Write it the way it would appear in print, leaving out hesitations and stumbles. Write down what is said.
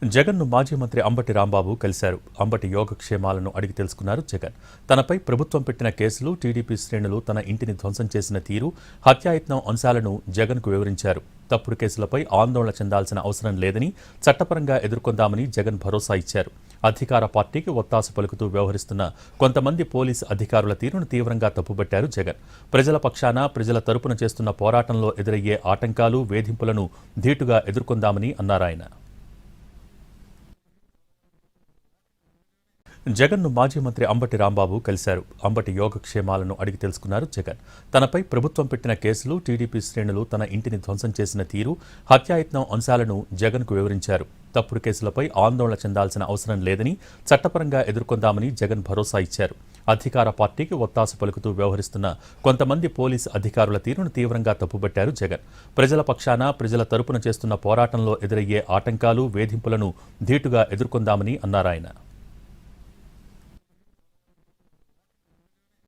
జగన్ను మాజీ మంత్రి అంబటి రాంబాబు కలిశారు. అంబటి యోగక్షేమాలను అడిగి తెలుసుకున్నారు జగన్. తనపై ప్రభుత్వం పెట్టిన కేసులు, టీడీపీ శ్రేణులు తన ఇంటిని ధ్వంసం చేసిన తీరు, హత్యాయత్నం అంశాలను జగన్కు వివరించారు. తప్పుడు కేసులపై ఆందోళన చెందాల్సిన అవసరం లేదని, చట్టపరంగా ఎదుర్కొందామని జగన్ భరోసా ఇచ్చారు. అధికార పార్టీకి ఒత్తాసు పలుకుతూ వ్యవహరిస్తున్న కొంతమంది పోలీసు అధికారుల తీరును తీవ్రంగా తప్పుబట్టారు జగన్. ప్రజల పక్షాన, ప్రజల తరపున చేస్తున్న పోరాటంలో ఎదురయ్యే ఆటంకాలు, వేధింపులను ధీటుగా ఎదుర్కొందామని అన్నారాయన. జగన్ను మాజీ మంత్రి అంబటి రాంబాబు కలిశారు. అంబటి యోగక్షేమాలను అడిగి తెలుసుకున్నారు జగన్. తనపై ప్రభుత్వం పెట్టిన కేసులు, టీడీపీ శ్రేణులు తన ఇంటిని ధ్వంసం చేసిన తీరు, హత్యాయత్నం అంశాలను జగన్కు వివరించారు. తప్పుడు కేసులపై ఆందోళన చెందాల్సిన అవసరం లేదని, చట్టపరంగా ఎదుర్కొందామని జగన్ భరోసా ఇచ్చారు. అధికార పార్టీకి ఒత్తాసు పలుకుతూ వ్యవహరిస్తున్న కొంతమంది పోలీసు అధికారుల తీరును తీవ్రంగా తప్పుబట్టారు జగన్. ప్రజల పక్షాన, ప్రజల తరపున చేస్తున్న పోరాటంలో ఎదురయ్యే ఆటంకాలు, వేధింపులను ధీటుగా ఎదుర్కొందామని అన్నారాయన.